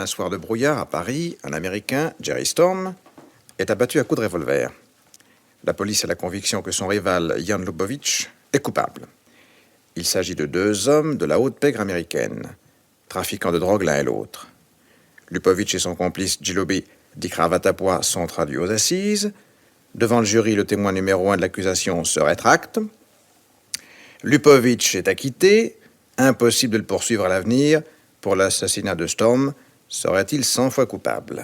Un soir de brouillard à Paris, un Américain, Jerry Storm, est abattu à coups de revolver. La police a la conviction que son rival, Jan Lubowicz, est coupable. Il s'agit de deux hommes de la haute pègre américaine, trafiquants de drogue l'un et l'autre. Lubowicz et son complice Djilobi, dit cravate à pois, sont traduits aux assises. Devant le jury, le témoin numéro 1 de l'accusation se rétracte. Lubowicz est acquitté. Impossible de le poursuivre à l'avenir. Pour l'assassinat de Storm, serait-il 100 fois coupable?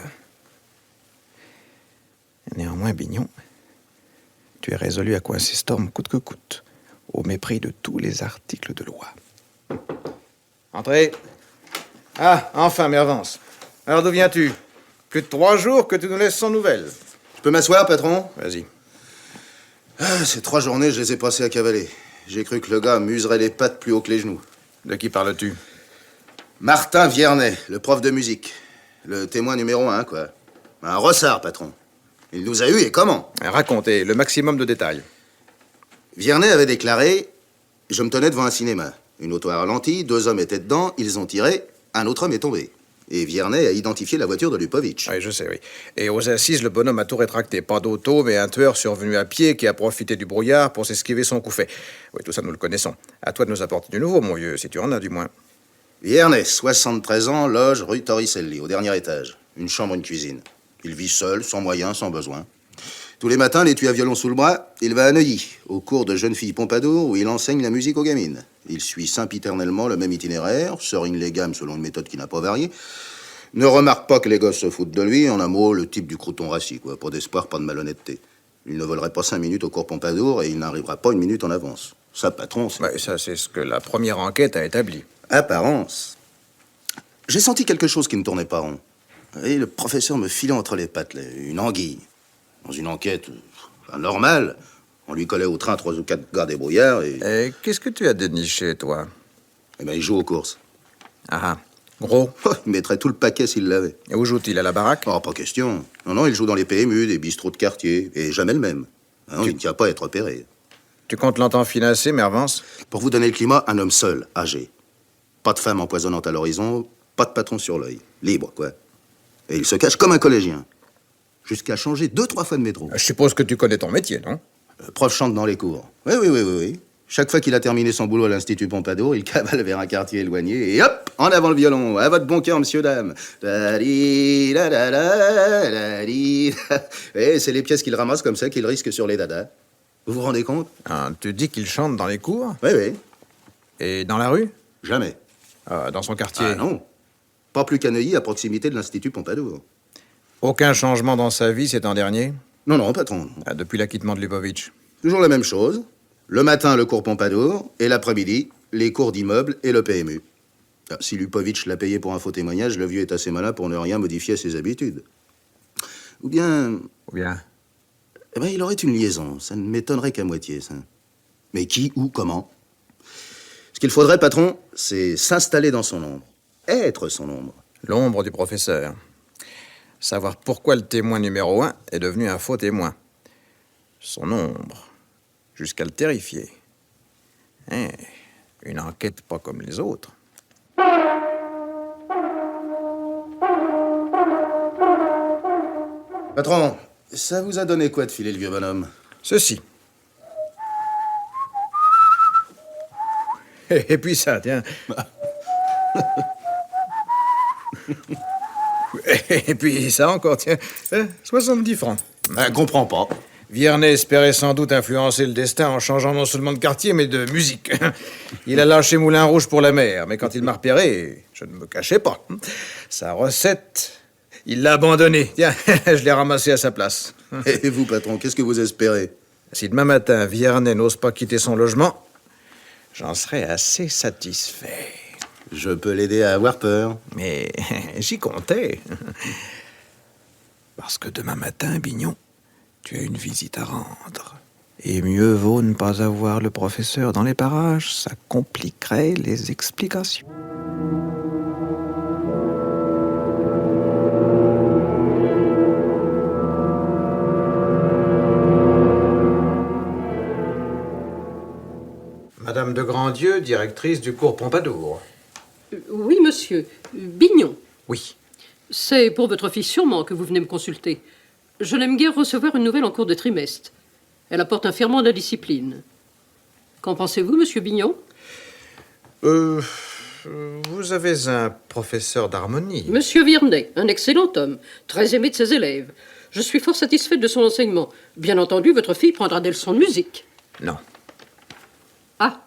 Néanmoins, Bignon, tu es résolu à coincer Storm coûte que coûte, au mépris de tous les articles de loi. Entrez. Ah, enfin, Mervance. Alors d'où viens-tu? Plus de 3 jours que tu nous laisses sans nouvelles. Je peux m'asseoir, patron? Vas-y. Ces 3 journées, je les ai passées à cavaler. J'ai cru que le gars m'userait les pattes plus haut que les genoux. De qui parles-tu? Martin Viernet, le prof de musique. Le témoin numéro 1, quoi. Un rossard, patron. Il nous a eu et comment? Racontez, le maximum de détails. Viernet avait déclaré: je me tenais devant un cinéma. Une auto a ralenti, 2 hommes étaient dedans, ils ont tiré, un autre homme est tombé. Et Viernet a identifié la voiture de Lubowicz. Oui, je sais, oui. Et aux assises, le bonhomme a tout rétracté. Pas d'auto, mais un tueur survenu à pied qui a profité du brouillard pour s'esquiver son coup fait. Oui, tout ça, nous le connaissons. À toi de nous apporter du nouveau, mon vieux, si tu en as, du moins. Viernet, 73 ans, loge rue Torricelli, au dernier étage. Une chambre, une cuisine. Il vit seul, sans moyens, sans besoin. Tous les matins, l'étui à violon sous le bras, il va à Neuilly, au cours de Jeune Fille Pompadour, où il enseigne la musique aux gamines. Il suit sempiternellement le même itinéraire, serigne les gammes selon une méthode qui n'a pas varié, ne remarque pas que les gosses se foutent de lui, en un mot, le type du crouton rassis, quoi. Pas d'espoir, pas de malhonnêteté. Il ne volerait pas 5 minutes au cours Pompadour et il n'arrivera pas 1 minute en avance. Ça, patron, c'est... Ouais, ça, c'est ce que la première enquête a établi. Apparence. J'ai senti quelque chose qui ne tournait pas rond. Et le professeur me filait entre les pattes, là, une anguille. Dans une enquête normale, on lui collait au train 3 ou 4 gars débrouillards et... Et qu'est-ce que tu as déniché, toi? Eh ben, il joue aux courses. Ah, gros. Il mettrait tout le paquet s'il l'avait. Et où joue-t-il? À la baraque? Oh, pas question. Non, il joue dans les PMU, des bistrots de quartier, et jamais le même. Hein, il ne tient pas à être repéré. Tu comptes longtemps financer, Mervance? Pour vous donner le climat, un homme seul, âgé. Pas de femme empoisonnante à l'horizon, pas de patron sur l'œil. Libre, quoi. Et il se cache comme un collégien. Jusqu'à changer 2-3 fois de métro. Je suppose que tu connais ton métier, non? Prof chante dans les cours. Oui. Chaque fois qu'il a terminé son boulot à l'Institut Pompadour, il cavale vers un quartier éloigné et hop, en avant le violon. À votre bon cœur, monsieur, dame. Et c'est les pièces qu'il ramasse comme ça qu'il risque sur les dadas. Vous vous rendez compte? Ah, tu dis qu'il chante dans les cours? Oui. Et dans la rue? Jamais. Dans son quartier? Ah non. Pas plus qu'à Neuilly, à proximité de l'Institut Pompadour. Aucun changement dans sa vie ces temps derniers? Non, patron. Depuis l'acquittement de Lubowicz? Toujours la même chose. Le matin, le cours Pompadour, et l'après-midi, les cours d'immeuble et le PMU. Si Lubowicz l'a payé pour un faux témoignage, le vieux est assez malin pour ne rien modifier à ses habitudes. Ou bien... Eh ben, il aurait une liaison. Ça ne m'étonnerait qu'à moitié, ça. Mais qui, où, comment? Ce qu'il faudrait, patron, c'est s'installer dans son ombre. Être son ombre. L'ombre du professeur. Savoir pourquoi le témoin numéro 1 est devenu un faux témoin. Son ombre. Jusqu'à le terrifier. Une enquête pas comme les autres. Patron, ça vous a donné quoi de filer le vieux bonhomme? Ceci. Et puis ça, tiens. Et puis ça encore, tiens. 70 francs. Comprends pas. Viernet espérait sans doute influencer le destin en changeant non seulement de quartier, mais de musique. Il a lâché Moulin Rouge pour la mer, mais quand il m'a repéré, je ne me cachais pas. Sa recette, il l'a abandonnée. Tiens, je l'ai ramassée à sa place. Et vous, patron, qu'est-ce que vous espérez? Si demain matin, Viernet n'ose pas quitter son logement, j'en serais assez satisfait. Je peux l'aider à avoir peur. Mais j'y comptais. Parce que demain matin, Bignon, tu as une visite à rendre. Et mieux vaut ne pas avoir le professeur dans les parages, ça compliquerait les explications. Madame de Grandieu, directrice du cours Pompadour. Oui, monsieur. Bignon. Oui. C'est pour votre fille sûrement que vous venez me consulter. Je n'aime guère recevoir une nouvelle en cours de trimestre. Elle apporte un ferment de discipline. Qu'en pensez-vous, monsieur Bignon? Vous avez un professeur d'harmonie. Monsieur Virnet, un excellent homme, très aimé de ses élèves. Je suis fort satisfaite de son enseignement. Bien entendu, votre fille prendra des leçons de musique. Non. Ah,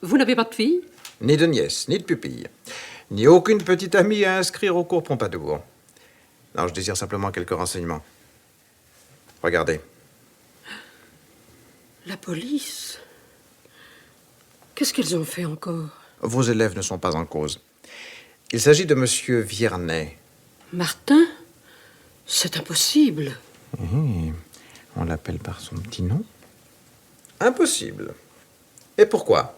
vous n'avez pas de fille? Ni de nièce, ni de pupille. Ni aucune petite amie à inscrire au cours Pompadour. Non, je désire simplement quelques renseignements. Regardez. La police? Qu'est-ce qu'ils ont fait encore? Vos élèves ne sont pas en cause. Il s'agit de monsieur Viernet. Martin? C'est impossible. On l'appelle par son petit nom? Impossible. Et pourquoi?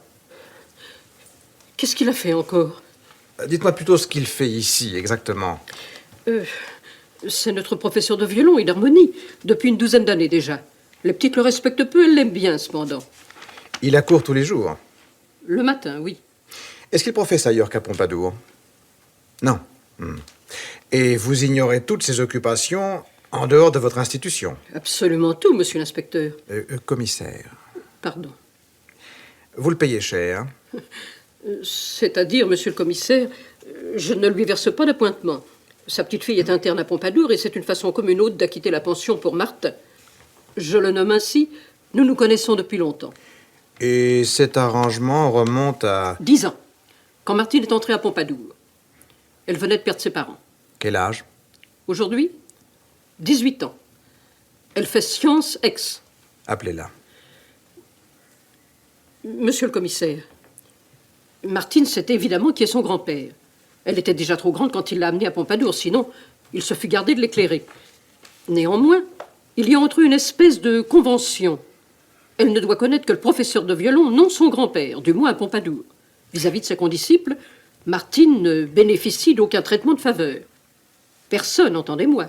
Qu'est-ce qu'il a fait encore? Dites-moi plutôt ce qu'il fait ici, exactement. C'est notre professeur de violon et d'harmonie, depuis une douzaine d'années déjà. Les petites le respectent peu, elles l'aiment bien, cependant. Il accourt tous les jours. Le matin, oui. Est-ce qu'il professe ailleurs qu'à Pompadour? Non. Et vous ignorez toutes ses occupations en dehors de votre institution? Absolument tout, monsieur l'inspecteur. Commissaire. Pardon. Vous le payez cher. C'est-à-dire, monsieur le commissaire, je ne lui verse pas d'appointement. Sa petite fille est interne à Pompadour et c'est une façon comme une autre d'acquitter la pension pour Martin. Je le nomme ainsi, nous nous connaissons depuis longtemps. Et cet arrangement remonte à... 10 ans, quand Martine est entrée à Pompadour. Elle venait de perdre ses parents. Quel âge? Aujourd'hui, 18 ans. Elle fait sciences ex. Appelez-la. Monsieur le commissaire, Martine sait évidemment qui est son grand-père. Elle était déjà trop grande quand il l'a amenée à Pompadour, sinon il se fût gardé de l'éclairer. Néanmoins, il y a entre eux une espèce de convention. Elle ne doit connaître que le professeur de violon, non son grand-père, du moins à Pompadour. Vis-à-vis de ses condisciples, Martine ne bénéficie d'aucun traitement de faveur. Personne, entendez-moi.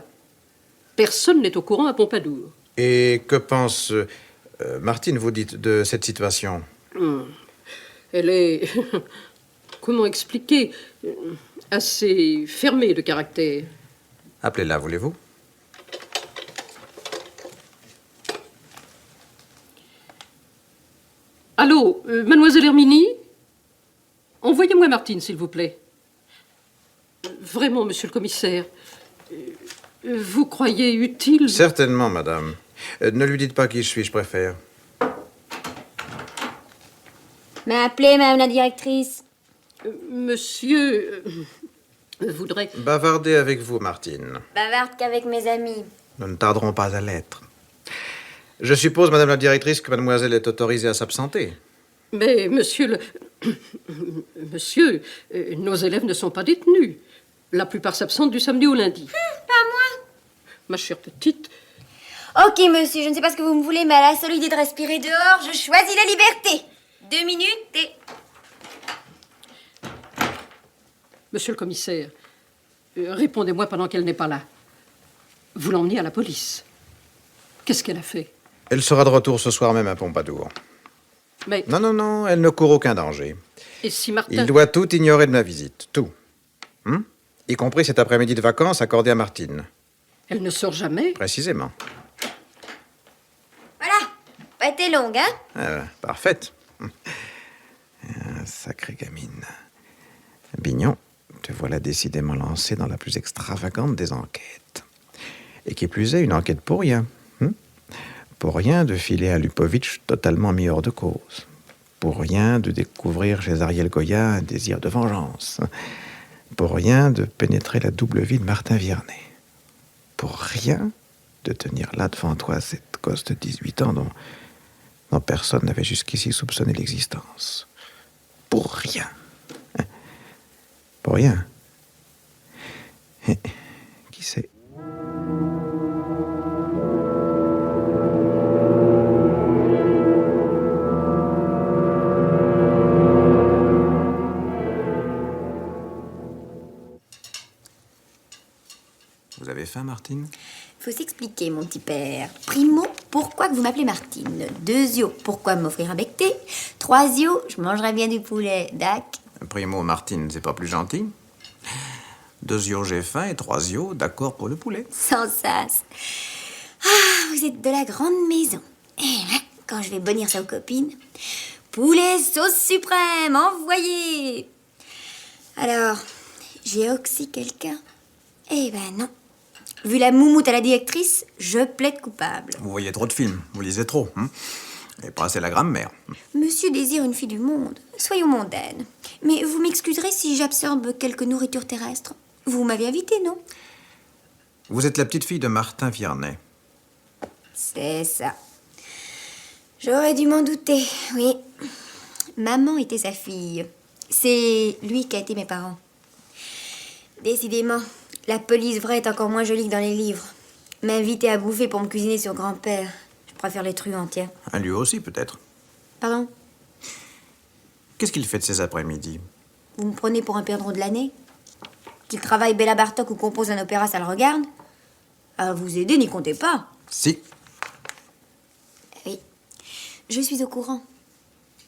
Personne n'est au courant à Pompadour. Et que pense Martine, vous dites, de cette situation? Elle est... comment expliquer? Assez fermée de caractère. Appelez-la, voulez-vous? Allô, mademoiselle Herminie? Envoyez-moi Martine, s'il vous plaît. Vraiment, monsieur le commissaire, vous croyez utile... Certainement, madame. Ne lui dites pas qui je suis, je préfère. M'appelez, madame la directrice. Monsieur... voudrait... Bavarder avec vous, Martine. Bavarde qu'avec mes amis. Nous ne tarderons pas à l'être. Je suppose, madame la directrice, que mademoiselle est autorisée à s'absenter. Mais, monsieur le... monsieur, nos élèves ne sont pas détenus. La plupart s'absentent du samedi au lundi. Pas moi. Ma chère petite... Ok, monsieur, je ne sais pas ce que vous me voulez, mais à la seule idée de respirer dehors, je choisis la liberté. 2 minutes et... Monsieur le commissaire, répondez-moi pendant qu'elle n'est pas là. Vous l'emmenez à la police. Qu'est-ce qu'elle a fait? Elle sera de retour ce soir même à Pompadour. Mais... Non, elle ne court aucun danger. Et si Martin... Il doit tout ignorer de ma visite, tout. Y compris cet après-midi de vacances accordé à Martine. Elle ne sort jamais? Précisément. Voilà, pas été longue, hein? Parfaite. Sacrée gamine. Bignon, te voilà décidément lancé dans la plus extravagante des enquêtes. Et qui plus est, une enquête pour rien. Pour rien de filer à Lupovitch totalement mis hors de cause. Pour rien de découvrir chez Ariel Goya un désir de vengeance. Pour rien de pénétrer la double vie de Martin Viernet. Pour rien de tenir là devant toi cette gosse de 18 ans dont personne n'avait jusqu'ici soupçonné l'existence. Pour rien. Pour rien. Qui sait? Vous avez faim, Martine? Faut s'expliquer, mon petit père. Primo, pourquoi que vous m'appelez Martine? Deuxio, pourquoi m'offrir un becté? Troisio, je mangerais bien du poulet, dac. Primo, Martine, c'est pas plus gentil? 2 yeux j'ai faim et 3 yeux d'accord pour le poulet. Sans sas. Ah, vous êtes de la grande maison. Eh ouais, quand je vais bonir ça aux copines. Poulet sauce suprême, envoyé. Alors, j'ai oxy quelqu'un? Eh ben non. Vu la moumoute à la directrice, je plaide coupable. Vous voyez trop de films, vous lisez trop. Et pas assez la grammaire. Monsieur désire une fille du monde. Soyons mondaines. Mais vous m'excuserez si j'absorbe quelques nourritures terrestres. Vous m'avez invité, non? Vous êtes la petite fille de Martin Viernet. C'est ça. J'aurais dû m'en douter, oui. Maman était sa fille. C'est lui qui a été mes parents. Décidément, la police vraie est encore moins jolie que dans les livres. M'inviter à bouffer pour me cuisiner sur grand-père. Je préfère les truands, tiens. Un lieu aussi, peut-être. Pardon? Qu'est-ce qu'il fait de ces après-midi? Vous me prenez pour un perdreau de l'année? Qu'il travaille Béla Bartok ou compose un opéra, ça le regarde? À vous aider, n'y comptez pas. Si. Oui. Je suis au courant.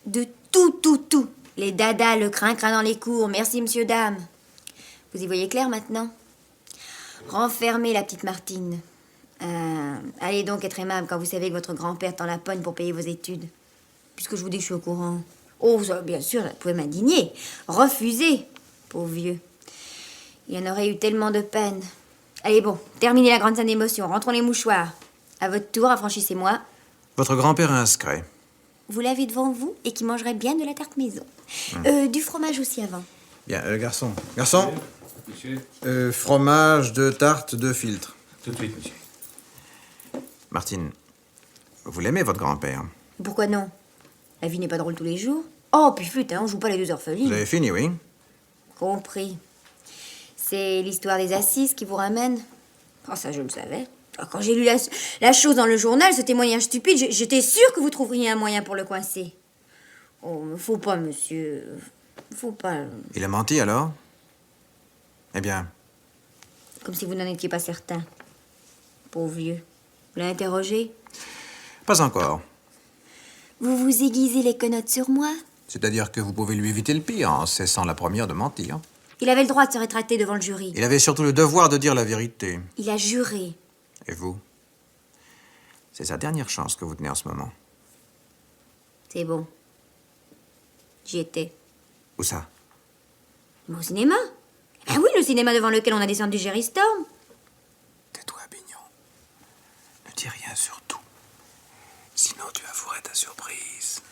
De tout. Les dadas, le crin-crin dans les cours. Merci, monsieur, dame. Vous y voyez clair maintenant? Renfermez la petite Martine. Allez donc être aimable quand vous savez que votre grand-père tend la pogne pour payer vos études. Puisque je vous dis que je suis au courant. Oh, ça, bien sûr, vous pouvez m'indigner. Refuser. Pauvre vieux. Il y en aurait eu tellement de peine. Allez, bon, terminez la grande scène d'émotion. Rentrons les mouchoirs. À votre tour, affranchissez-moi. Votre grand-père est inscrit. Vous l'avez devant vous et qui mangerait bien de la tarte maison. Du fromage aussi avant. Bien, garçon. Garçon, Monsieur, fromage, 2 tartes, 2 filtres. tout de suite, monsieur. Martine, vous l'aimez, votre grand-père? Pourquoi non? La vie n'est pas drôle tous les jours. Oh, puis flûte, hein, on joue pas les 2 orphelines. Vous avez fini, oui? Compris. C'est l'histoire des assises qui vous ramène? Oh, ça, je le savais. Quand j'ai lu la chose dans le journal, ce témoignage stupide, j'étais sûre que vous trouveriez un moyen pour le coincer. Oh, faut pas, monsieur. Faut pas. Il a menti, alors? Eh bien, Comme si vous n'en étiez pas certain. Pauvre vieux. Vous l'avez interrogé? pas encore. Vous vous aiguisez les quenottes sur moi? C'est-à-dire que vous pouvez lui éviter le pire en cessant la première de mentir. Il avait le droit de se rétracter devant le jury. Il avait surtout le devoir de dire la vérité. Il a juré. Et vous? C'est sa dernière chance que vous tenez en ce moment. C'est bon. J'y étais. Où ça? Mais au cinéma? Ah oui, le cinéma devant lequel on a descendu Jerry Storm. Tais-toi, Bignon. Ne dis rien surtout. Sinon tu avouerais ta surprise.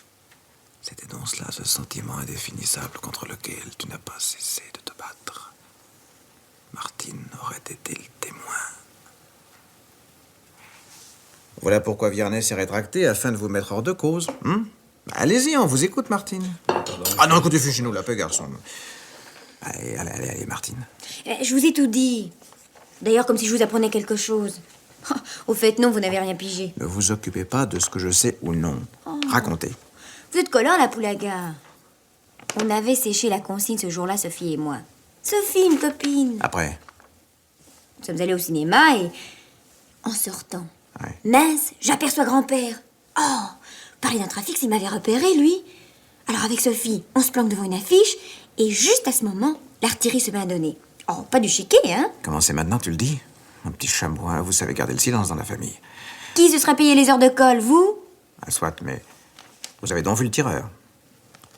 C'était donc cela, ce sentiment indéfinissable contre lequel tu n'as pas cessé de te battre. Martine aurait été le témoin. Voilà pourquoi Viernet s'est rétracté, afin de vous mettre hors de cause. Allez-y, on vous écoute, Martine. Ah non, écoutez, fichez-nous la paix, garçon. Allez, Martine. Je vous ai tout dit. D'ailleurs, comme si je vous apprenais quelque chose. Au fait, non, vous n'avez rien pigé. Ne vous occupez pas de ce que je sais ou non. Racontez. Vous êtes collant, la poulaga. On avait séché la consigne ce jour-là, Sophie et moi. Sophie, une copine. Après. Nous sommes allés au cinéma et... En sortant, Ouais. mince, j'aperçois grand-père. Oh, parler d'un trafic, s'il m'avait repéré, lui. Alors avec Sophie, on se planque devant une affiche et juste à ce moment, l'artillerie se met à donner. Oh, pas du chiquet, hein? Comment c'est maintenant, tu le dis? Un petit chamois, vous savez garder le silence dans la famille. Qui se serait payé les heures de colle, vous? Ah, soit, mais vous avez donc vu le tireur.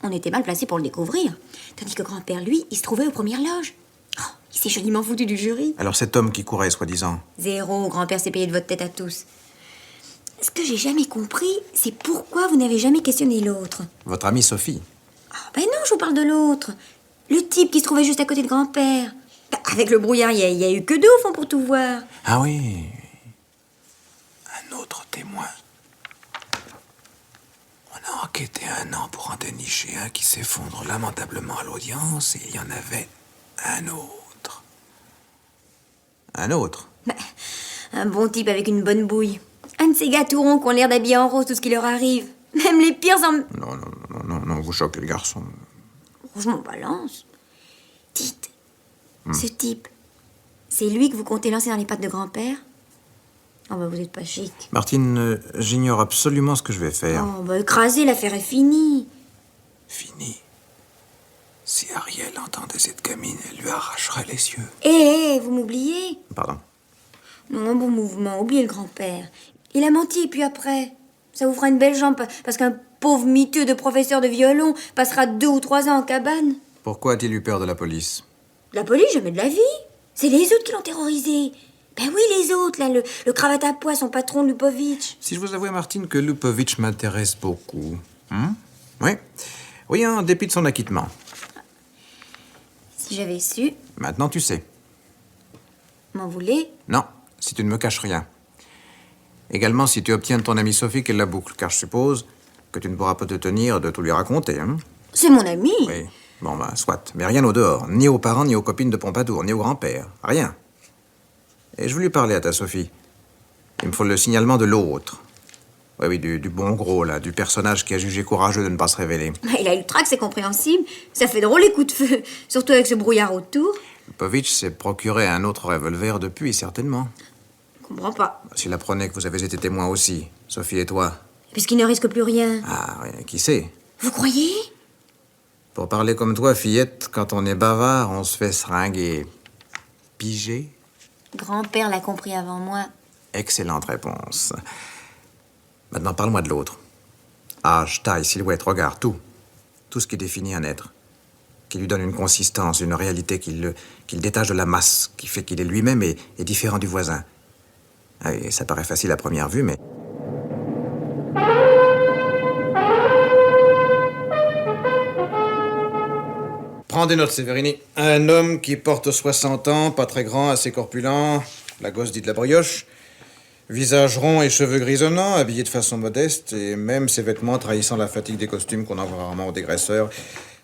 On était mal placés pour le découvrir. Tandis que grand-père, lui, il se trouvait aux premières loges. Oh, il s'est joliment foutu du jury. Alors cet homme qui courait, soi-disant, 0, grand-père s'est payé de votre tête à tous. Ce que j'ai jamais compris, c'est pourquoi vous n'avez jamais questionné l'autre. votre amie Sophie. Ah, ben non, je vous parle de l'autre. Le type qui se trouvait juste à côté de grand-père. Bah, avec le brouillard, il y a eu que 2 au fond pour tout voir. Ah oui. Un autre témoin. On a enquêté 1 an pour en dénicher un qui s'effondre lamentablement à l'audience et il y en avait un autre. Un autre? Bah, un bon type avec une bonne bouille. Un de ces gars tout ronds qui ont l'air d'habiller en rose tout ce qui leur arrive. Même les pires en... Non, vous choquez le garçon. Je m'en balance. Dites, ce type, c'est lui que vous comptez lancer dans les pattes de grand-père? Oh, bah, vous êtes pas chic. Martine, j'ignore absolument ce que je vais faire. Oh, bah, écraser, l'affaire est finie. Fini. Si Si Ariel entendait cette gamine, elle lui arracherait les yeux. Vous m'oubliez? Pardon. Non, un bon mouvement, oubliez le grand-père. Il a menti, et puis après, ça vous fera une belle jambe, parce qu'un pauvre miteux de professeur de violon passera 2 ou 3 ans en cabane. Pourquoi a-t-il eu peur de la police? La police, jamais de la vie. C'est les autres qui l'ont terrorisé. Ben oui, les autres, là, le cravate à pois, son patron Lupovic. Si je vous avouais, Martine, que Lupovic m'intéresse beaucoup. Oui. Oui, en dépit de son acquittement. Si j'avais su, Maintenant, tu sais. m'en voulez? Non, si tu ne me caches rien. Également, si tu obtiens de ton amie Sophie qu'elle la boucle, car je suppose que tu ne pourras pas te tenir de tout lui raconter, hein? C'est mon ami. Oui. Bon, ben, soit. Mais rien au dehors. Ni aux parents, ni aux copines de Pompadour, ni au grand-père. Rien. Et je veux lui parler à ta Sophie. Il me faut le signalement de l'autre. Oui, du bon gros, là, du personnage qui a jugé courageux de ne pas se révéler. Il a eu le trac, c'est compréhensible. Ça fait drôle les coups de feu, surtout avec ce brouillard autour. Lupovic s'est procuré un autre revolver depuis, certainement. Je comprends pas. S'il apprenait que vous avez été témoin aussi, Sophie et toi. Puisqu'il ne risque plus rien. Ah, oui, qui sait? Vous croyez? Pour parler comme toi, fillette, quand on est bavard, on se fait seringuer. Piger? Grand-père l'a compris avant moi. Excellente réponse. Maintenant, parle-moi de l'autre. Âge, taille, silhouette, regard, tout. Tout ce qui définit un être. Qui lui donne une consistance, une réalité qu'il détache de la masse, qui fait qu'il est lui-même et différent du voisin. Ah, et ça paraît facile à première vue, mais... Prends des notes, Sévérini. Un homme qui porte 60 ans, pas très grand, assez corpulent, la gosse dit de la brioche, visage rond et cheveux grisonnants, habillé de façon modeste, et même ses vêtements trahissant la fatigue des costumes qu'on envoie rarement aux dégraisseurs.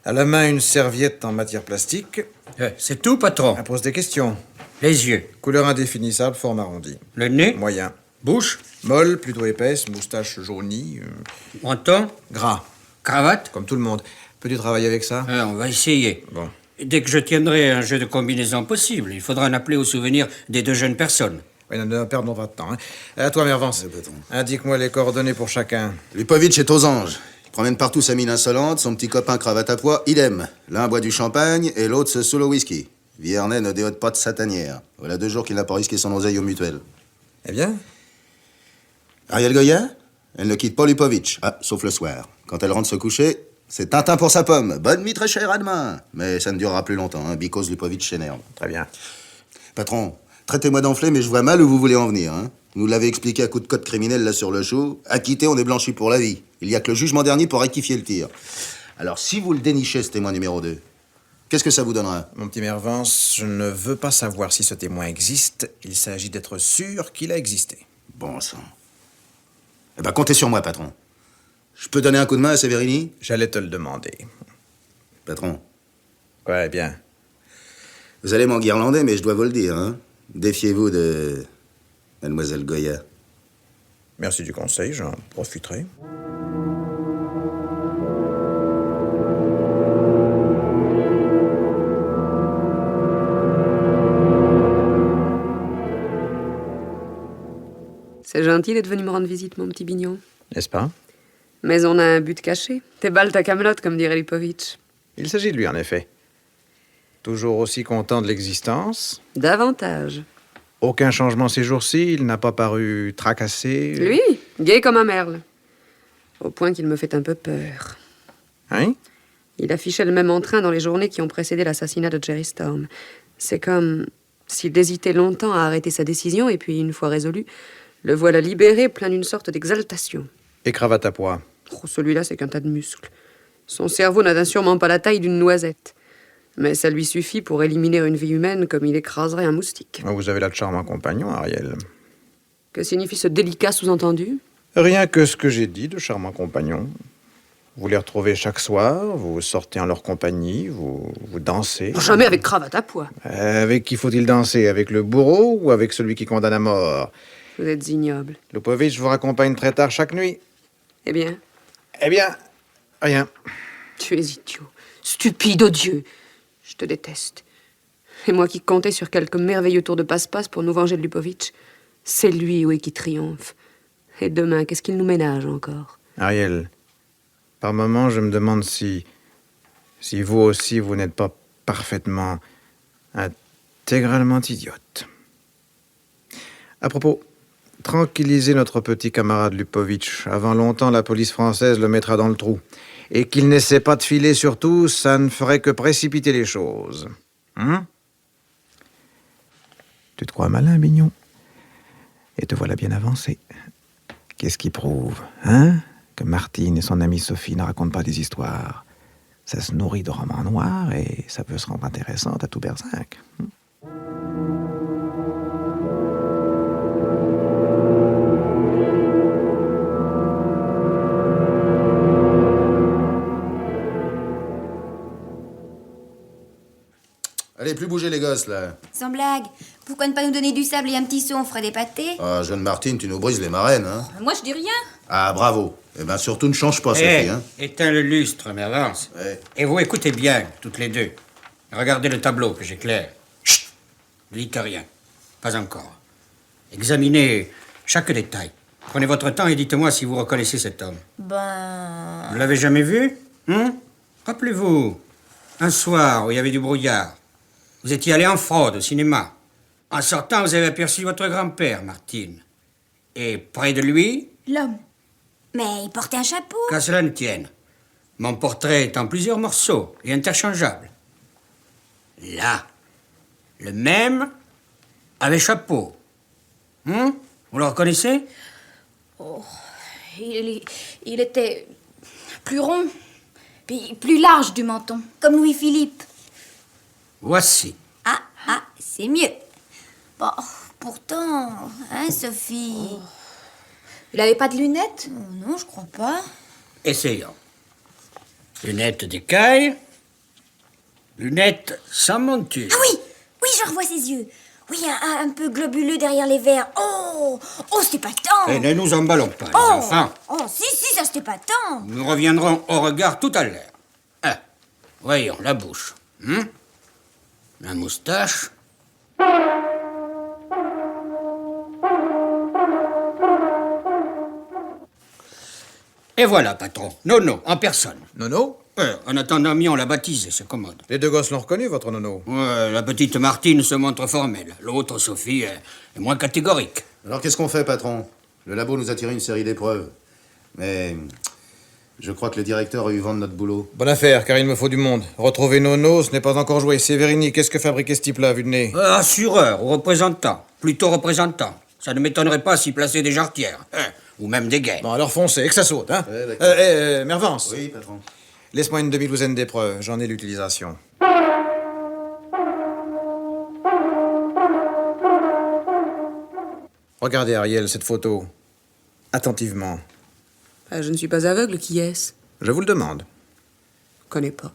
À la main, une serviette en matière plastique. C'est tout, patron? Elle pose des questions. Les yeux. Couleur indéfinissable, forme arrondie. Le nez. Moyen. Bouche. Molle, plutôt épaisse, moustache jaunie. Menton. Gras, Cravate. comme tout le monde. Peux-tu travailler avec ça? On va essayer. Bon. Dès que je tiendrai un jeu de combinaison possible, il faudra en appeler au souvenir des 2 jeunes personnes. Oui, ne perdons pas de temps. Hein. À toi, Mervance. Indique-moi les coordonnées pour chacun. Lupovic est aux anges. Il promène partout sa mine insolente, son petit copain cravate à pois, idem. L'un boit du champagne et l'autre se saoule au whisky. Viernet ne déode pas de sa tanière. Voilà 2 jours qu'il n'a pas risqué son oseille au mutuel. Eh bien? Ariel Goya, elle ne quitte pas Lupovic. Ah, sauf le soir. Quand elle rentre se coucher, c'est Tintin pour sa pomme. Bonne nuit très chère, à demain. Mais ça ne durera plus longtemps, hein, because Lupovic s'énerve. Très bien. Patron, traitez-moi d'enflé, mais je vois mal où vous voulez en venir, hein. Vous l'avez expliqué à coup de code criminel là sur le show. Acquitté, on est blanchi pour la vie. Il y a que le jugement dernier pour rectifier le tir. Alors, si vous le dénichez, ce témoin numéro 2, qu'est-ce que ça vous donnera? Mon petit Mervance, je ne veux pas savoir si ce témoin existe. Il s'agit d'être sûr qu'il a existé. Bon sang. Eh ben, comptez sur moi, patron. Je peux donner un coup de main à Sévérini? J'allais te le demander. Patron, Ouais, bien. vous allez m'enguirlander, mais je dois vous le dire, hein. Défiez-vous de Mademoiselle Goya. Merci du conseil, j'en profiterai. C'est gentil d'être venu me rendre visite, mon petit bignon. N'est-ce pas? Mais on a un but caché. T'es balle ta camelote, comme dirait Lipovitch. Il s'agit de lui, en effet. Toujours aussi content de l'existence. Davantage. Aucun changement ces jours-ci. Il n'a pas paru tracassé. Lui, gai comme un merle. Au point qu'il me fait un peu peur. Hein? Il affichait le même entrain dans les journées qui ont précédé l'assassinat de Jerry Storm. C'est comme s'il hésitait longtemps à arrêter sa décision, et puis, une fois résolu, le voilà libéré, plein d'une sorte d'exaltation. Et cravate à pois. Oh, celui-là, c'est qu'un tas de muscles. Son cerveau n'atteint sûrement pas la taille d'une noisette. Mais ça lui suffit pour éliminer une vie humaine comme il écraserait un moustique. Vous avez là de charmants compagnons, Ariel. Que signifie ce délicat sous-entendu? Rien que ce que j'ai dit de charmants compagnons. Vous les retrouvez chaque soir, vous sortez en leur compagnie, vous dansez. Jamais avec cravate à pois. Avec qui faut-il danser? Avec le bourreau ou avec celui qui condamne à mort? Vous êtes ignoble. Lupovic vous raccompagne très tard chaque nuit. Eh bien, Eh bien, rien. tu es idiot. Stupide, odieux. Je te déteste. Et moi qui comptais sur quelques merveilleux tours de passe-passe pour nous venger de Lupovic, c'est lui, oui, qui triomphe. Et demain, qu'est-ce qu'il nous ménage encore? Ariel, par moments, je me demande si Si vous aussi, vous n'êtes pas parfaitement, intégralement idiote. À propos, tranquillisez notre petit camarade Lupovitch. Avant longtemps, la police française le mettra dans le trou. Et qu'il n'essaie pas de filer surtout, ça ne ferait que précipiter les choses. Hein? Tu te crois malin, Bignon? Et te voilà bien avancé. Qu'est-ce qui prouve, hein, que Martine et son amie Sophie ne racontent pas des histoires? Ça se nourrit de romans noirs et ça peut se rendre intéressant à tout berzinc. Allez, plus bouger les gosses, là. Sans blague, pourquoi ne pas nous donner du sable et un petit seau, on ferait des pâtés? Ah, jeune Martine, tu nous brises les marraines, hein. Moi, je dis rien. Ah, bravo. Eh ben, surtout ne change pas, Sophie, hein. Éteins le lustre, mais avance. Ouais. Et vous écoutez bien, toutes les deux. Regardez le tableau que j'éclaire. Chut! Ne dites rien. Pas encore. Examinez chaque détail. Prenez votre temps et dites-moi si vous reconnaissez cet homme. Ben... Vous l'avez jamais vu? Rappelez-vous, un soir où il y avait du brouillard, vous étiez allé en fraude au cinéma. En sortant, vous avez aperçu votre grand-père, Martine. Et près de lui, L'homme. Mais il portait un chapeau. qu'à cela ne tienne, mon portrait est en plusieurs morceaux et interchangeable. Là, le même avec chapeau. Vous le reconnaissez? Il était plus rond, puis plus large du menton. Comme Louis-Philippe. Voici. Ah, c'est mieux. Bon, pourtant, hein, Sophie? Il avait pas de lunettes? Oh, non, je crois pas. Essayons. Lunettes d'écaille. Lunettes sans monture. Ah oui, je revois ses yeux. Oui, un peu globuleux derrière les verres. Oh, c'est pas tant. Et ne nous emballons pas, les enfants. Oh, si, ça c'était pas tant. Nous reviendrons au regard tout à l'heure. Voyons, la bouche. La moustache. Et voilà, patron. Nono, en personne. Nono? En attendant, on l'a baptisé, c'est commode. Les deux gosses l'ont reconnu, votre Nono. La petite Martine se montre formelle. L'autre, Sophie, est moins catégorique. Alors, qu'est-ce qu'on fait, patron? Le labo nous a tiré une série d'épreuves. Mais je crois que le directeur a eu vent de notre boulot. Bonne affaire, car il me faut du monde. Retrouver Nono, ce n'est pas encore joué. Sévérini, qu'est-ce que fabriquait ce type-là, vu de nez? Assureur ou représentant. Plutôt représentant. Ça ne m'étonnerait pas s'il plaçait des jarretières. Ou même des guerres. Bon, alors foncez, et que ça saute, hein? Ouais, d'accord. Mervance. Oui, patron. Laisse-moi une demi-douzaine d'épreuves, j'en ai l'utilisation. Regardez, Ariel, cette photo. Attentivement. Je ne suis pas aveugle, qui est-ce? Je vous le demande. Je connais pas.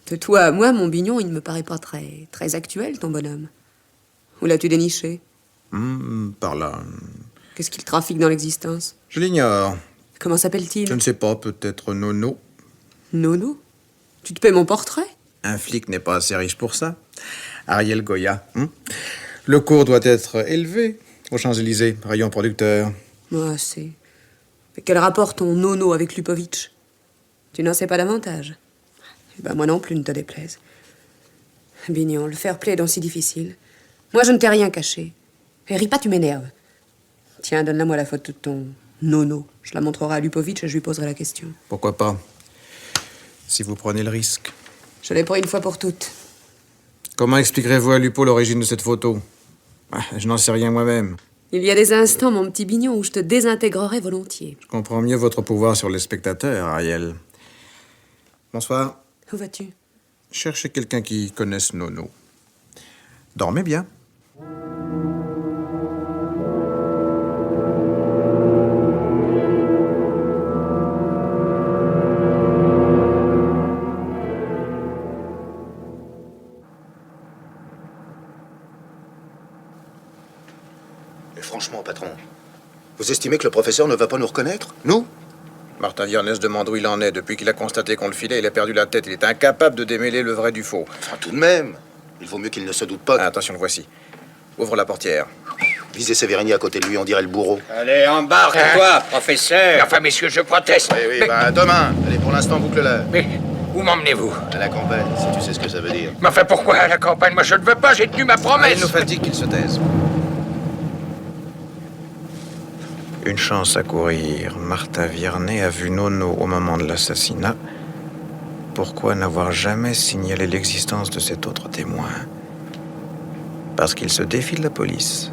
De toi à moi, mon Bignon, il ne me paraît pas très actuel, ton bonhomme. Où l'as-tu déniché? Par là. Qu'est-ce qu'il trafique dans l'existence? Je l'ignore. Comment s'appelle-t-il? Je ne sais pas, peut-être Nono. Nono? Tu te paies mon portrait? Un flic n'est pas assez riche pour ça. Ariel Goya. Le cours doit être élevé aux Champs-Élysées, rayon producteur. Moi, c'est... Mais quel rapport ton Nono avec Lupovitch? Tu n'en sais pas davantage? Eh ben, moi non plus, ne te déplaise. Bignon, le fair-play est donc si difficile. Moi, je ne t'ai rien caché. Et ris pas, tu m'énerves. Tiens, donne-la-moi la photo de ton Nono. Je la montrerai à Lupovitch et je lui poserai la question. Pourquoi pas? Si vous prenez le risque. Je l'ai pris une fois pour toutes. Comment expliquerez-vous à Lupo l'origine de cette photo? Je n'en sais rien moi-même. Il y a des instants, mon petit Bignon, où je te désintégrerai volontiers. Je comprends mieux votre pouvoir sur les spectateurs, Ariel. Bonsoir. Où vas-tu? Cherchez quelqu'un qui connaisse Nono. Dormez bien. Mais franchement, patron, vous estimez que le professeur ne va pas nous reconnaître? Nous? Martin Viernes demande où il en est. Depuis qu'il a constaté qu'on le filait, il a perdu la tête. Il est incapable de démêler le vrai du faux. Enfin, tout de même. Il vaut mieux qu'il ne se doute pas. Attention, le voici. Ouvre la portière. Visez Sévérini à côté de lui, on dirait le bourreau. Allez, embarque-toi, professeur. Enfin, messieurs, je proteste. Oui, demain. Allez, pour l'instant, boucle-la. Mais Où m'emmenez-vous? À la campagne, si tu sais ce que ça veut dire. Mais enfin, pourquoi à la campagne? Moi, je ne veux pas, j'ai tenu ma Il promesse. nous fatigue qu'il se taise. Une chance à courir. Martha Viernet a vu Nono au moment de l'assassinat. Pourquoi n'avoir jamais signalé l'existence de cet autre témoin? Parce qu'il se défie de la police?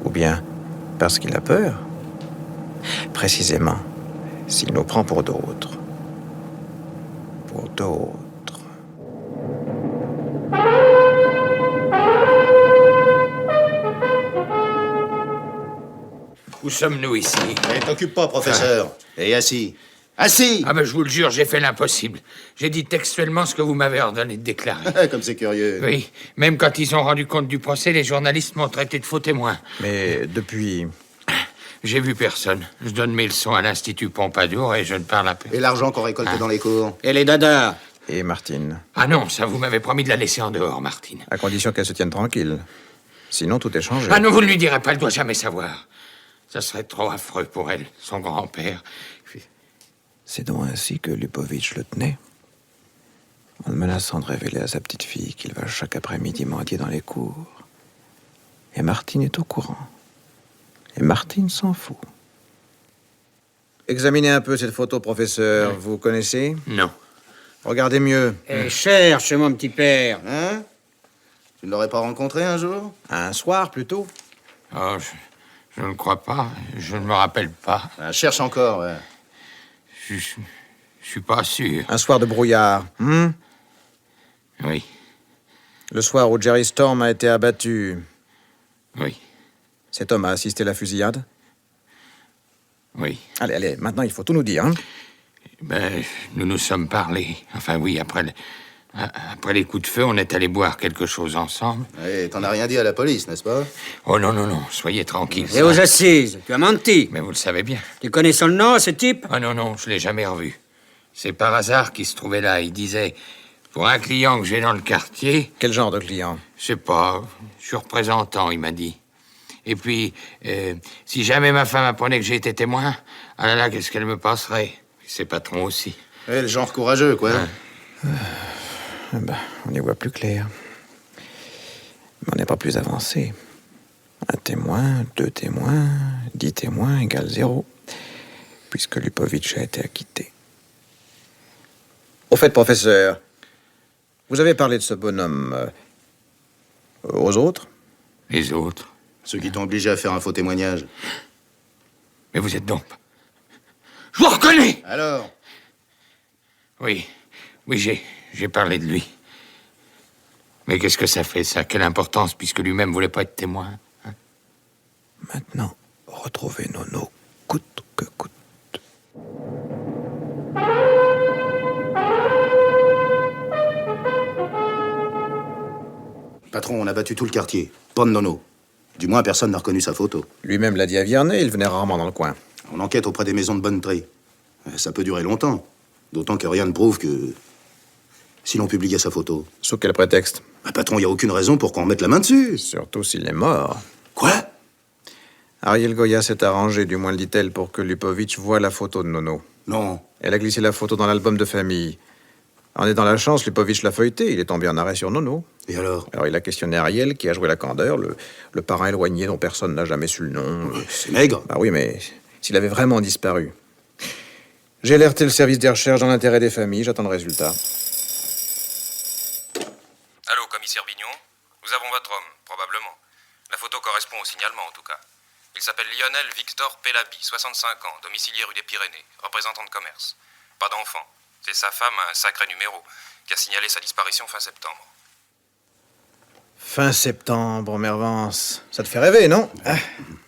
Ou bien parce qu'il a peur? Précisément, s'il nous prend pour d'autres. Pour d'autres. Où sommes-nous ici? Mais t'occupe pas, professeur. Et assis. Assis! Ah ben, je vous le jure, j'ai fait l'impossible. J'ai dit textuellement ce que vous m'avez ordonné de déclarer. Comme c'est curieux. Oui, même quand ils ont rendu compte du procès, les journalistes m'ont traité de faux témoin. Mais depuis... J'ai vu personne. Je donne mes leçons à l'Institut Pompadour et je ne parle à personne. Et l'argent qu'on récolte dans les cours? Et les dadas? Et Martine, Ah non, ça, vous m'avez promis de la laisser en dehors, Martine. à condition qu'elle se tienne tranquille. Sinon, tout est changé. Ah non, vous ne lui direz pas, elle doit jamais savoir. Ça serait trop affreux pour elle, son grand-père. C'est donc ainsi que Lupovitch le tenait, en le menaçant de révéler à sa petite fille qu'il va chaque après-midi mendier dans les cours. Et Martine est au courant. Et Martine s'en fout. Examinez un peu cette photo, professeur. Vous connaissez? Non. Regardez mieux. Cherche, mon petit père. Hein? Tu ne l'aurais pas rencontré un jour? Un soir, plutôt. Oh, je ne crois pas. Je ne me rappelle pas. Ah, cherche encore, ouais. Je suis pas sûr. Un soir de brouillard. Oui, Le soir où Jerry Storm a été abattu. oui, Cet homme a assisté à la fusillade? oui. Allez, allez, maintenant il faut tout nous dire. Hein? Ben, nous nous sommes parlé. Enfin, oui, après les coups de feu, on est allé boire quelque chose ensemble. Et t'en as rien dit à la police, n'est-ce pas? Oh non, non, non, soyez tranquille. Et aux assises, tu as menti. Mais vous le savez bien. Tu connais son nom, ce type? Ah non, non, je l'ai jamais revu. C'est par hasard qu'il se trouvait là. Il disait, pour un client que j'ai dans le quartier... Quel genre de client? Je sais pas, je suis représentant, il m'a dit. Et puis, si jamais ma femme apprenait que j'ai été témoin, ah là là, qu'est-ce qu'elle me passerait? Ses patrons aussi. Le genre courageux, quoi. On y voit plus clair. Mais on n'est pas plus avancé. Un témoin, 2 témoins, 10 témoins égale 0, puisque Lupovitch a été acquitté. Au fait, professeur, vous avez parlé de ce bonhomme aux autres? Les autres? Ceux qui t'ont obligé à faire un faux témoignage. Mais vous êtes donc... Je vous reconnais! Alors? Oui, j'ai parlé de lui. Mais qu'est-ce que ça fait, ça? Quelle importance, puisque lui-même voulait pas être témoin? Hein? Maintenant, retrouvez Nono, coûte que coûte. Patron, on a battu tout le quartier. Pas de Nono. Du moins, personne n'a reconnu sa photo. Lui-même l'a dit à Viernet, il venait rarement dans le coin. On enquête auprès des maisons de Bonnetree. Ça peut durer longtemps. D'autant que rien ne prouve que... si l'on publiait sa photo. Sous quel prétexte? Patron, il n'y a aucune raison pour qu'on mette la main dessus. Surtout s'il est mort. Quoi? Ariel Goya s'est arrangé, du moins le dit-elle, pour que Lupovitch voie la photo de Nono. Non. Elle a glissé la photo dans l'album de famille. En est dans la chance, Lupovitch l'a feuilleté. Il est tombé en arrêt sur Nono. Et alors? Alors il a questionné Ariel, qui a joué la candeur, le parrain éloigné dont personne n'a jamais su le nom. C'est maigre. Ah oui, mais s'il avait vraiment disparu. J'ai alerté le service des recherches dans l'intérêt des familles. J'attends le résultat. Allô, commissaire Bignon? Nous avons votre homme, probablement. La photo correspond au signalement, en tout cas. Il s'appelle Lionel Victor Pellaby, 65 ans, domicilié rue des Pyrénées, représentant de commerce. Pas d'enfant. C'est sa femme, un sacré numéro, qui a signalé sa disparition fin septembre. Fin septembre, Mervance. Ça te fait rêver, non?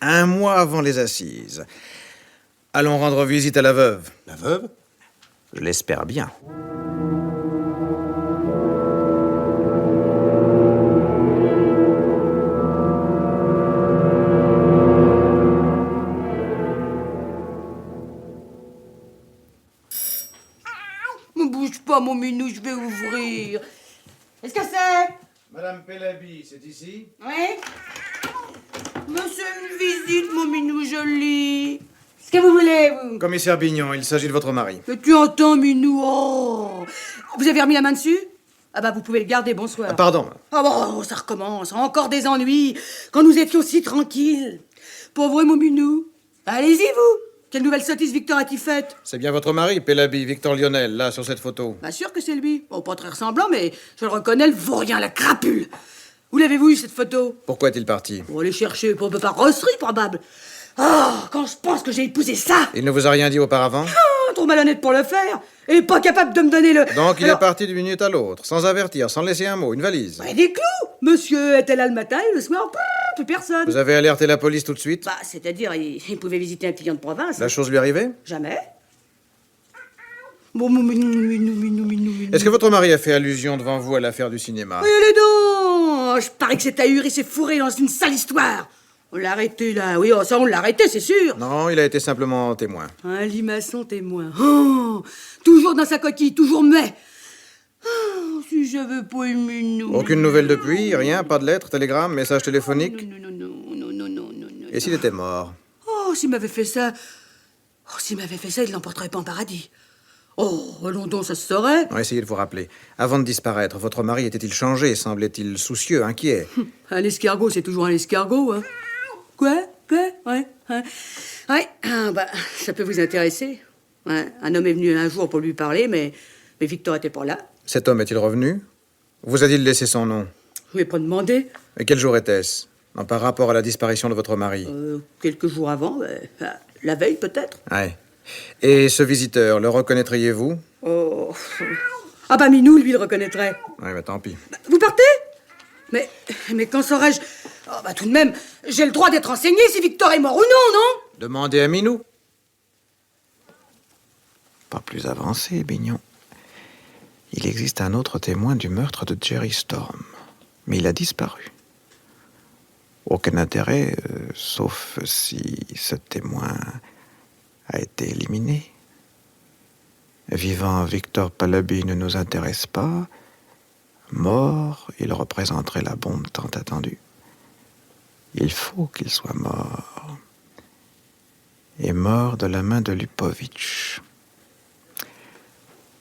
Un mois avant les assises. Allons rendre visite à la veuve. La veuve? Je l'espère bien. Ne bouge pas, mon minou, je vais ouvrir. Qu'est-ce que c'est? Madame Pellaby, c'est ici? Oui? Mais c'est une visite, mon minou joli. Qu'est-ce que vous voulez, vous? Commissaire Bignon, il s'agit de votre mari. Que tu entends, Minou? Oh. Vous avez remis la main dessus? Ah bah, vous pouvez le garder, bonsoir. Ah, pardon. Ah bon, ça recommence. Encore des ennuis. Quand nous étions si tranquilles. Pauvre mon Minou. Allez-y, vous. Quelle nouvelle sottise Victor a-t-il faite? C'est bien votre mari, Pélabi, Victor Lionel, là, sur cette photo. Bah sûr que c'est lui. Bon, pas très ressemblant, mais je le reconnais, le vaurien, la crapule. Où l'avez-vous eu, cette photo? Pourquoi est-il parti? Pour aller chercher pour par rosserie, probable. Ah, quand je pense que j'ai épousé ça. Il ne vous a rien dit auparavant? Ah, trop malhonnête pour le faire. Et pas capable de me donner le... Donc il Alors- est parti d'une minute à l'autre, sans avertir, sans laisser un mot, une valise. Ouais, des clous. Monsieur était là le matin et le soir, plus personne. Vous avez alerté la police tout de suite? Bah, c'est-à-dire, il pouvait visiter un client de province. La chose lui arrivait? Jamais. Bon, minou. Est-ce que votre mari a fait allusion devant vous à l'affaire du cinéma? Oui, les dents. Je parie que c'est ahuri, c'est fourré dans une sale histoire. On l'a arrêté, là. Oui, oh, ça, on l'a arrêté, c'est sûr. Non, il a été simplement témoin. Un limaçon témoin. Oh, toujours dans sa coquille, toujours muet. Oh, si j'avais pas eu Minou. Aucune nouvelle depuis? Rien? Pas de lettres, télégramme, message téléphonique? Non. Et s'il était mort? Oh, s'il m'avait fait ça... Oh, s'il m'avait fait ça, il l'emporterait pas en paradis. Oh, allons donc, ça se saurait. Essayez de vous rappeler. Avant de disparaître, votre mari était-il changé? Semblait-il soucieux, inquiet? Un escargot, c'est toujours un escargot, hein. Quoi? Ouais. Ah, bah, ça peut vous intéresser. Ouais, un homme est venu un jour pour lui parler, mais Victor était pas là. Cet homme est-il revenu? Vous a-t-il laissé son nom? Je lui ai pas demandé. Et quel jour était-ce? Non, par rapport à la disparition de votre mari? Quelques jours avant, la veille peut-être. Ouais. Et ce visiteur, le reconnaîtriez-vous? Oh. Ah bah Minou, lui, le reconnaîtrait. Ouais, bah tant pis. Vous partez? Mais quand saurais-je? Oh bah tout de même, j'ai le droit d'être renseigné si Victor est mort ou non, non? Demandez à Minou. Pas plus avancé, Bignon. Il existe un autre témoin du meurtre de Jerry Storm. Mais il a disparu. Aucun intérêt, sauf si ce témoin a été éliminé. Vivant, Victor Pélabi ne nous intéresse pas. Mort, il représenterait la bombe tant attendue. Il faut qu'il soit mort. Et mort de la main de Lupovitch.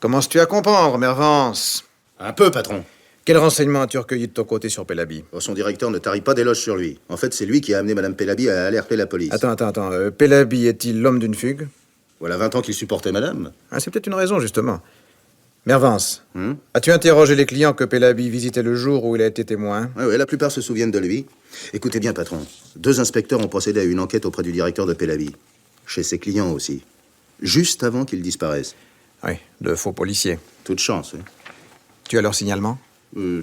Commences-tu à comprendre, Mervance? Un peu, patron. Quel renseignement as-tu recueilli de ton côté sur Pélabi? Oh, son directeur ne tarit pas d'éloges sur lui. En fait, c'est lui qui a amené Madame Pélabi à alerter la police. Attends. Pélabi est-il l'homme d'une fugue? Voilà 20 ans qu'il supportait Madame. C'est peut-être une raison, justement. Mervance, as-tu interrogé les clients que Pélabi visitait le jour où il a été témoin? Oui, la plupart se souviennent de lui. Écoutez bien, patron. 2 inspecteurs ont procédé à une enquête auprès du directeur de Pélabi. Chez ses clients aussi. Juste avant qu'il disparaisse. Oui, de faux policiers. Toute chance, oui. Tu as leur signalement?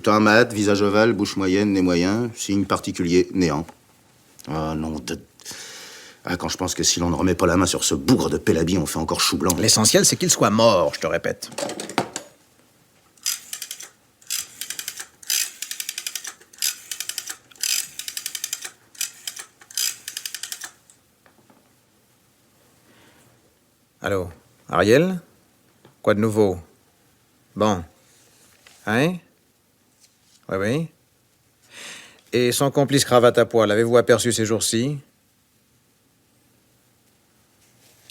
Teint mat, visage ovale, bouche moyenne, nez moyen, signe particulier, néant. Ah, non de... Ah, quand je pense que si l'on ne remet pas la main sur ce bougre de Pélabi, on fait encore chou blanc. L'essentiel, c'est qu'il soit mort, je te répète. Allô, Ariel? Quoi de nouveau? Bon. Hein? Oui. Et son complice cravate à poil, l'avez-vous aperçu ces jours-ci?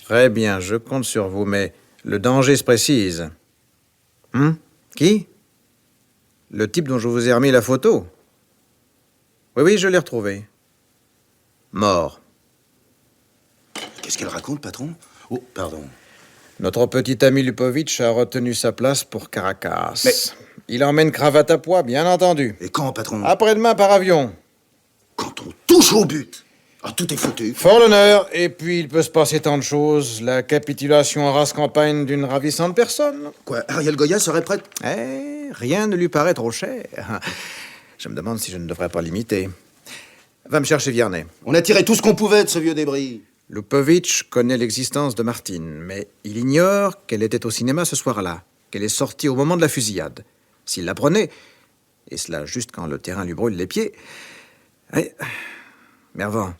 Très bien, je compte sur vous, mais le danger se précise. Qui? Le type dont je vous ai remis la photo? Oui, je l'ai retrouvé. Mort. Qu'est-ce qu'elle raconte, patron? Oh, pardon. Notre petit ami Lupovitch a retenu sa place pour Caracas. Mais... il emmène cravate à pois, bien entendu. Et quand, patron? Après-demain par avion. Quand on touche au but. Ah, tout est foutu. Fort l'honneur, et puis il peut se passer tant de choses. La capitulation en race campagne d'une ravissante personne. Quoi, Ariel Goya serait prête? Rien ne lui paraît trop cher. Je me demande si je ne devrais pas l'imiter. Va me chercher Viernet. On a tiré tout ce qu'on pouvait de ce vieux débris. Lupovitch connaît l'existence de Martine, mais il ignore qu'elle était au cinéma ce soir-là, qu'elle est sortie au moment de la fusillade. S'il la prenait, et cela juste quand le terrain lui brûle les pieds... Mervan,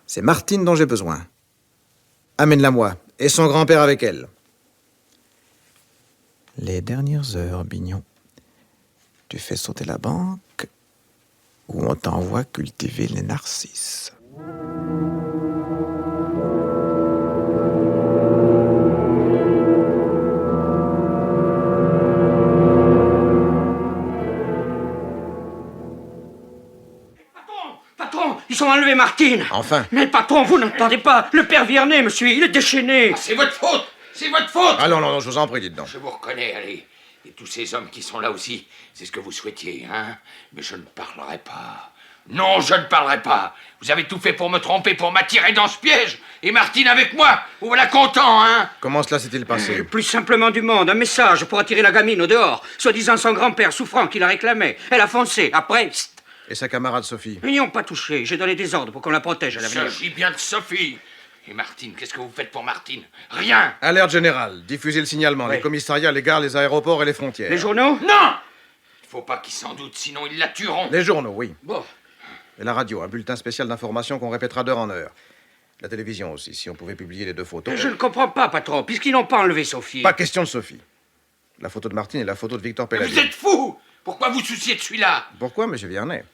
c'est Martine dont j'ai besoin. Amène-la moi, et son grand-père avec elle. Les dernières heures, Bignon. Tu fais sauter la banque, ou on t'envoie cultiver les narcisses. enlevé Martine. Enfin. Mais le patron, vous n'entendez pas. Le père Viernet, monsieur, il est déchaîné. Ah, c'est votre faute. C'est votre faute. Ah non, non, non, je vous en prie, dites donc. Je vous reconnais, allez. Et tous ces hommes qui sont là aussi, c'est ce que vous souhaitiez, hein? Mais je ne parlerai pas. Non, je ne parlerai pas. Vous avez tout fait pour me tromper, pour m'attirer dans ce piège. Et Martine avec moi. Vous voilà content, hein? Comment cela s'est-il passé? Le plus simplement du monde, un message pour attirer la gamine au dehors. Soi-disant son grand-père souffrant qui la réclamait. Elle a foncé. Après, psst, Et sa camarade Sophie? ils n'y ont pas touché. J'ai donné des ordres pour qu'on la protège à Il l'avenir. s'agit bien de Sophie. Et Martine, qu'est-ce que vous faites pour Martine? Rien. Alerte générale. Diffusez le signalement. Oui. Les commissariats, les gares, les aéroports et les frontières. Les journaux? Non! Il faut pas qu'ils s'en doutent, sinon ils la tueront. Les journaux, oui. Bon. Et la radio, un bulletin spécial d'information qu'on répétera d'heure en heure. La télévision aussi, si on pouvait publier les deux photos. Je ne comprends pas, patron, puisqu'ils n'ont pas enlevé Sophie. Pas question de Sophie. La photo de Martine et la photo de Victor Mais Pellady. vous êtes fous! Pourquoi vous souciez de celui-là? Pourquoi, monsieur Viernet?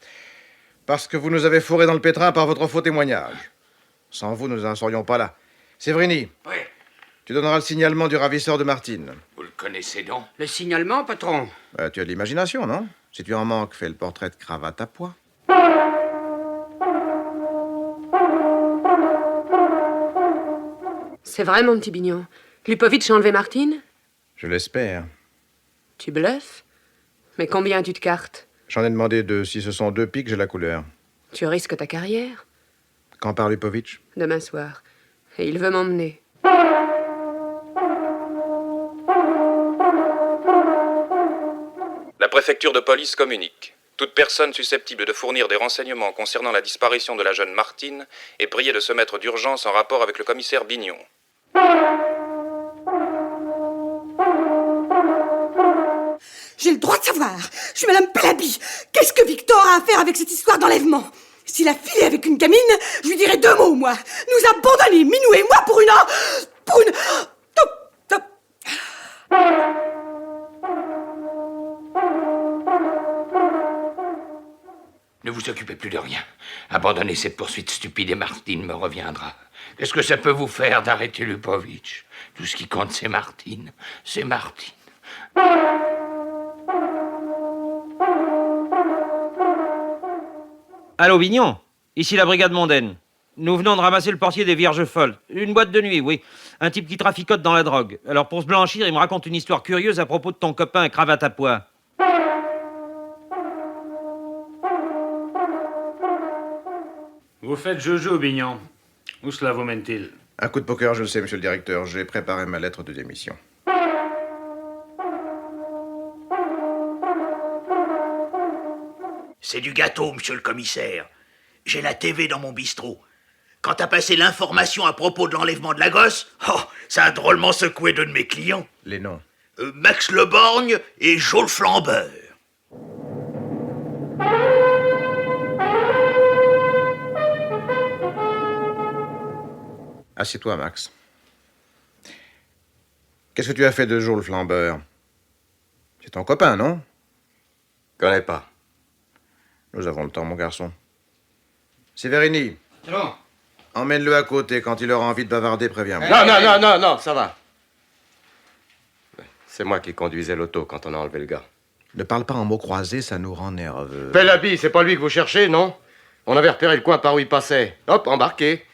Parce que vous nous avez fourrés dans le pétrin par votre faux témoignage. Sans vous, nous n'en serions pas là. Séveriny, Oui. tu donneras le signalement du ravisseur de Martine. Vous le connaissez donc? Le signalement, patron? Tu as de l'imagination, non? Si tu en manques, fais le portrait de cravate à pois. C'est vrai, mon petit Bignon. Lupovitch a enlevé Martine? Je l'espère. Tu bluffes? Mais combien tu te cartes? J'en ai demandé deux. Si ce sont deux piques, j'ai la couleur. Tu risques ta carrière? Quand parle Lupovitch? Demain soir. Et il veut m'emmener. La préfecture de police communique. Toute personne susceptible de fournir des renseignements concernant la disparition de la jeune Martine est priée de se mettre d'urgence en rapport avec le commissaire Bignon. J'ai le droit de savoir. Je suis Madame Pelaby. Qu'est-ce que Victor a à faire avec cette histoire d'enlèvement? S'il a filé avec une gamine, je lui dirai deux mots, moi. Nous abandonner, Minou et moi, pour une... Top, top. Ne vous occupez plus de rien. Abandonnez cette poursuite stupide et Martine me reviendra. Qu'est-ce que ça peut vous faire d'arrêter Lupovitch? Tout ce qui compte, c'est Martine. C'est Martine. Allô, Bignon? Ici la brigade mondaine. Nous venons de ramasser le portier des Vierges Folles. Une boîte de nuit, oui. Un type qui traficote dans la drogue. Alors, pour se blanchir, il me raconte une histoire curieuse à propos de ton copain à cravate à pois. Vous faites Jojo, Bignon. Où cela vous mène-t-il? Un coup de poker, je le sais, monsieur le directeur. J'ai préparé ma lettre de démission. C'est du gâteau, monsieur le commissaire. J'ai la TV dans mon bistrot. Quand t'as passé l'information à propos de l'enlèvement de la gosse, oh, ça a drôlement secoué deux de mes clients. Les noms? Max Leborgne et Jo le Flambeur. Assieds-toi, Max. Qu'est-ce que tu as fait de Jo le Flambeur? C'est ton copain, non? Connais pas. Nous avons le temps, mon garçon. Séveriny. C'est bon. Emmène-le à côté. Quand il aura envie de bavarder, préviens-moi. Non, ça va. C'est moi qui conduisais l'auto quand on a enlevé le gars. Ne parle pas en mots croisés, ça nous rend nerveux. Pelaby, c'est pas lui que vous cherchez, non? On avait repéré le coin par où il passait. Hop, embarqué.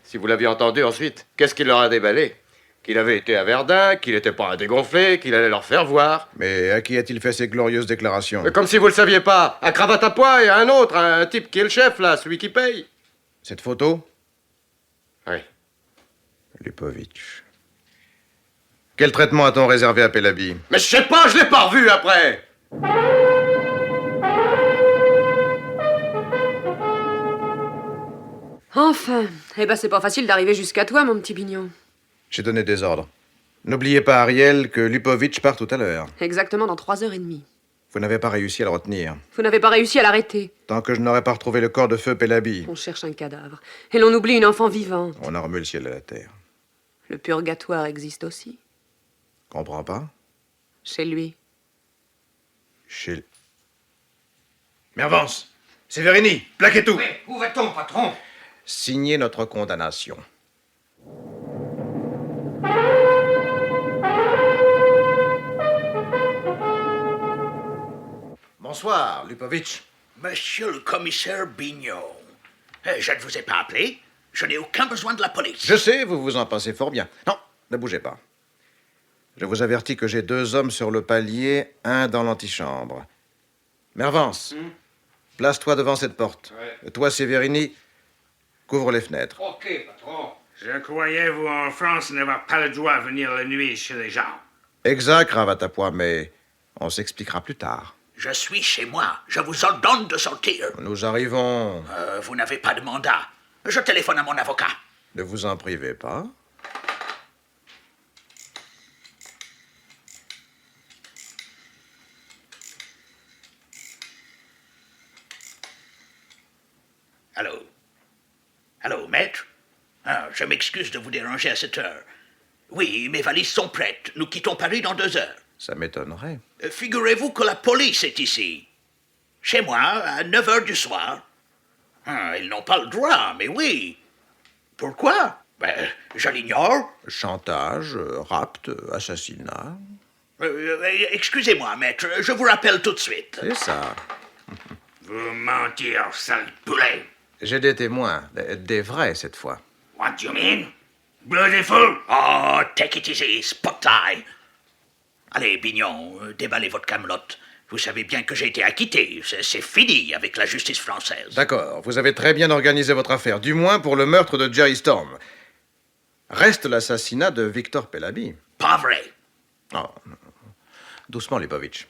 Si vous l'aviez entendu ensuite, qu'est-ce qu'il leur a déballé? Qu'il avait été à Verdun, qu'il n'était pas un dégonflé, qu'il allait leur faire voir. Mais à qui a-t-il fait ces glorieuses déclarations? Mais comme si vous le saviez pas. À cravate à pois et à un autre, un type qui est le chef, là, celui qui paye. Cette photo? Oui. Lupovitch. Quel traitement a-t-on réservé à Pelaby? Mais je sais pas, je l'ai pas revu après. Enfin. Eh ben, c'est pas facile d'arriver jusqu'à toi, mon petit Bignon. J'ai donné des ordres. N'oubliez pas, Ariel, que Lupovitch part tout à l'heure. Exactement dans 3h30. Vous n'avez pas réussi à le retenir. Vous n'avez pas réussi à l'arrêter. Tant que je n'aurai pas retrouvé le corps de feu Pelaby, On cherche un cadavre. Et l'on oublie une enfant vivante. on a remué le ciel à la terre. Le purgatoire existe aussi. Comprends pas? Chez lui. Chez... Mais avance! Séveriny, plaquez tout! Mais où va-t-on, patron? Signez notre condamnation. Bonsoir, Lupovitch. Monsieur le commissaire Bignon, Je ne vous ai pas appelé. Je n'ai aucun besoin de la police. Je sais, vous vous en passez fort bien. Non, ne bougez pas. Je vous avertis que j'ai 2 hommes sur le palier, un dans l'antichambre. Mervance, place-toi devant cette porte. Toi, Severini, couvre les fenêtres. Ok, patron. Je croyais, vous, en France, n'avoir pas le droit de venir la nuit chez les gens. Exact, cravate à pois, mais on s'expliquera plus tard. Je suis chez moi. Je vous ordonne de sortir. Nous arrivons. Vous n'avez pas de mandat. Je téléphone à mon avocat. Ne vous en privez pas. Allô? Allô, maître? Je m'excuse de vous déranger à cette heure. Oui, mes valises sont prêtes. Nous quittons Paris dans 2 heures. Ça m'étonnerait. Figurez-vous que la police est ici. Chez moi, à 9 heures du soir. Ils n'ont pas le droit, mais oui. Pourquoi? Je l'ignore. Chantage, rapt, assassinat. Excusez-moi, maître, je vous rappelle tout de suite. C'est ça. Vous mentir, sale poulet. J'ai des témoins, des vrais cette fois. What do you mean? Bloody fool! Oh, take it easy, spot eye. Allez, Bignon, déballez votre camelote. Vous savez bien que j'ai été acquitté. C'est fini avec la justice française. D'accord, vous avez très bien organisé votre affaire, du moins pour le meurtre de Jerry Storm. Reste l'assassinat de Victor Pellaby. Pas vrai. Oh, doucement, Lubovitch.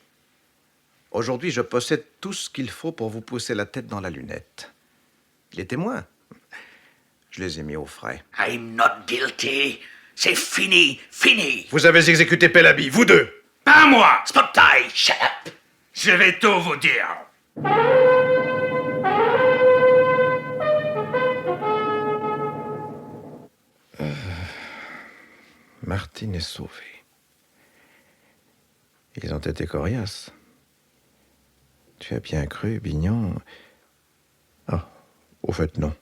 Aujourd'hui, je possède tout ce qu'il faut pour vous pousser la tête dans la lunette. Les témoins, je les ai mis au frais. I'm not guilty. C'est fini, fini. Vous avez exécuté Pellaby, vous 2. Pas moi! Spot eye, shut up. Je vais tout vous dire. Martine est sauvée. Ils ont été coriaces. Tu as bien cru, Bignon. Ah, au fait, non.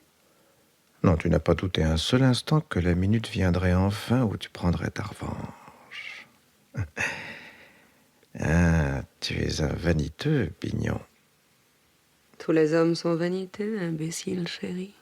Non, tu n'as pas douté un seul instant que la minute viendrait enfin où tu prendrais ta revanche. Ah, tu es un vaniteux, Bignon. Tous les hommes sont vanité, imbécile, chéri.